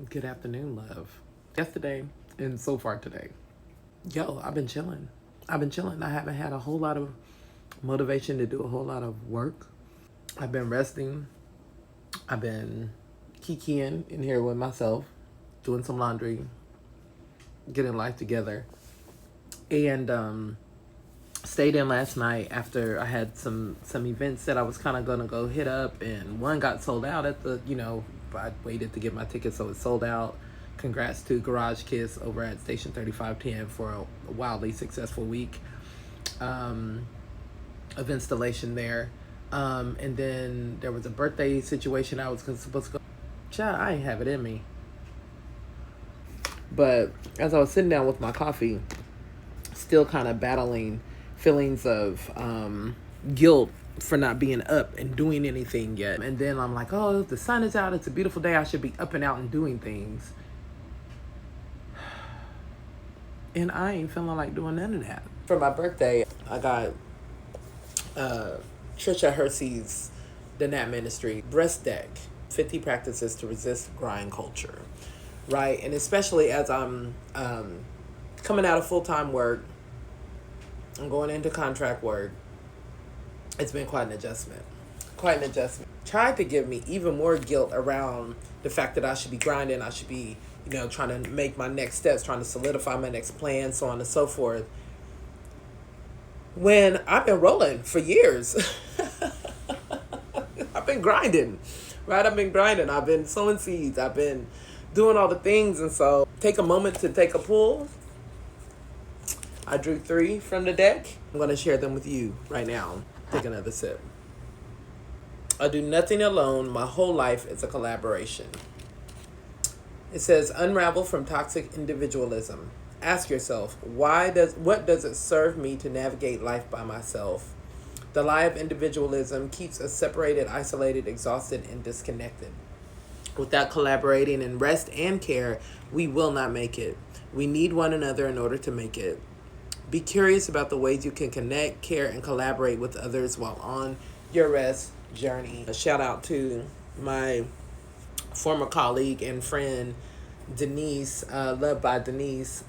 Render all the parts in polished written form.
Good afternoon, love. Yesterday and so far today. Yo, I've been chilling. I've been chilling. I haven't had a whole lot of motivation to do a whole lot of work. I've been resting. I've been kikiing in here with myself, doing some laundry, getting life together. And stayed in last night after I had some events that I was kind of gonna go hit up, and one got sold out at I waited to get my ticket, so it sold out. Congrats to Garage Kiss over at Station 3510 for a wildly successful week of installation there. And then there was a birthday situation I was supposed to go. Child, I ain't have it in me. But as I was sitting down with my coffee, still kind of battling feelings of guilt for not being up and doing anything yet. And then I'm like, oh, the sun is out. It's a beautiful day. I should be up and out and doing things. And I ain't feeling like doing none of that. For my birthday, I got Trisha Hersey's The Nat Ministry Breast Deck 50 Practices to Resist Grind Culture. Right? And especially as I'm coming out of full-time work, I'm going into contract work. It's been quite an adjustment. Quite an adjustment. Tried to give me even more guilt around the fact that I should be grinding. I should be, trying to make my next steps, trying to solidify my next plan, so on and so forth. When I've been rolling for years. I've been grinding, right? I've been grinding. I've been sowing seeds. I've been doing all the things. And so take a moment to take a pull. I drew 3 from the deck. I'm going to share them with you right now. Take another sip. I do nothing alone. My whole life is a collaboration. It says, unravel from toxic individualism. Ask yourself, what does it serve me to navigate life by myself? The lie of individualism keeps us separated, isolated, exhausted, and disconnected. Without collaborating in rest and care, we will not make it. We need one another in order to make it. Be curious about the ways you can connect, care, and collaborate with others while on your rest journey. A shout out to my former colleague and friend, Denise, loved by Denise,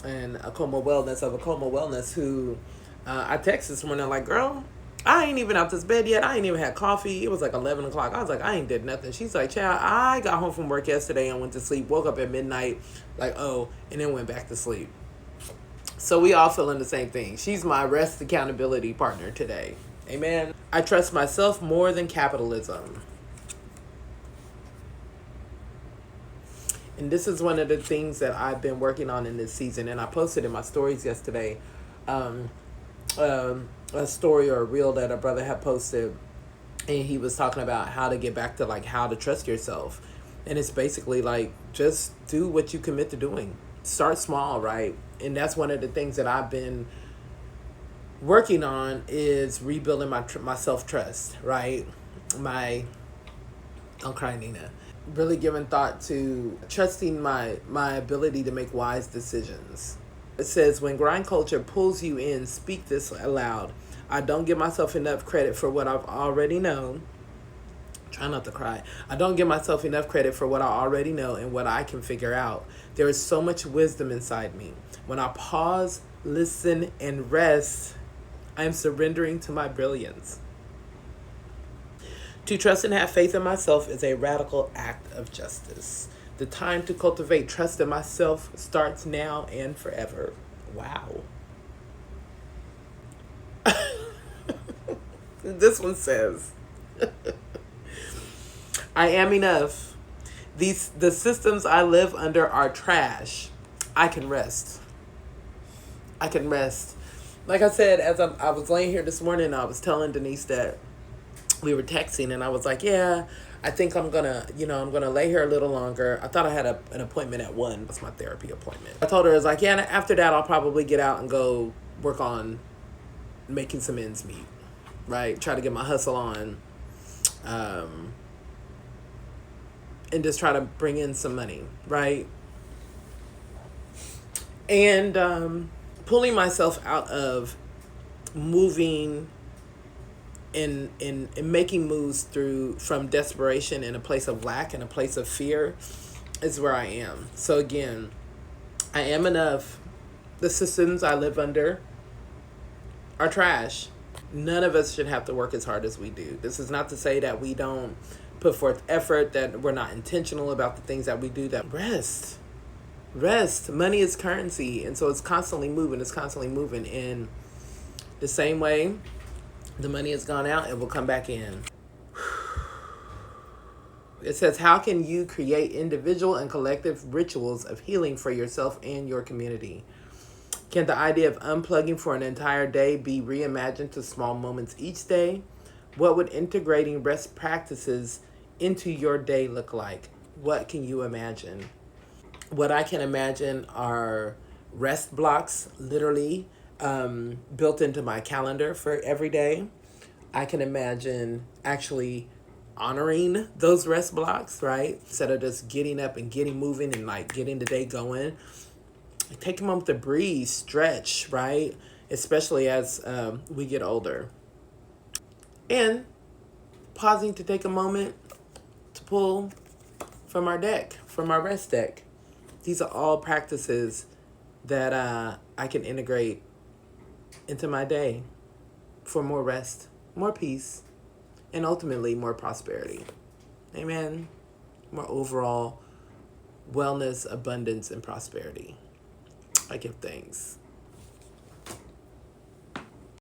and Acoma Wellness, who I texted this morning like, girl, I ain't even out this bed yet. I ain't even had coffee. It was like 11 o'clock. I was like, I ain't did nothing. She's like, child, I got home from work yesterday and went to sleep, woke up at midnight, like, oh, and then went back to sleep. So we all feeling the same thing. She's my rest accountability partner today. Amen. I trust myself more than capitalism. And this is one of the things that I've been working on in this season. And I posted in my stories yesterday a story or a reel that a brother had posted. And he was talking about how to get back to like how to trust yourself. And it's basically like, just do what you commit to doing. Start small, right? And that's one of the things that I've been working on is rebuilding my self-trust, right? Don't cry, Nina. Really giving thought to trusting my ability to make wise decisions. It says, when grind culture pulls you in, speak this aloud. I don't give myself enough credit for what I've already known. Try not to cry. I don't give myself enough credit for what I already know and what I can figure out. There is so much wisdom inside me. When I pause, listen, and rest, I am surrendering to my brilliance. To trust and have faith in myself is a radical act of justice. The time to cultivate trust in myself starts now and forever. Wow. This one says, I am enough. The systems I live under are trash. I can rest. I can rest. Like I said, as I was laying here this morning, I was telling Denise that we were texting, and I was like, yeah, I think I'm gonna lay here a little longer. I thought I had an appointment at 1. That's my therapy appointment. I told her, I was like, yeah, and after that, I'll probably get out and go work on making some ends meet, right? Try to get my hustle on, and just try to bring in some money, right? And pulling myself out of moving and making moves from desperation in a place of lack and a place of fear is where I am. So again, I am enough. The systems I live under are trash. None of us should have to work as hard as we do. This is not to say that we don't put forth effort, that we're not intentional about the things that we do. That rest. Money is currency, and so it's constantly moving. It's constantly moving in the same way. The money has gone out and will come back in. It says, how can you create individual and collective rituals of healing for yourself and your community? Can the idea of unplugging for an entire day be reimagined to small moments each day? What would integrating rest practices into your day look like? What can you imagine? What I can imagine are rest blocks, literally built into my calendar for every day. I can imagine actually honoring those rest blocks, right? Instead of just getting up and getting moving and like getting the day going. Take a moment to breathe, stretch, right? Especially as we get older. And pausing to take a moment to pull from our deck, from our rest deck. These are all practices that I can integrate into my day for more rest, more peace, and ultimately more prosperity. Amen. More overall wellness, abundance, and prosperity. I give thanks.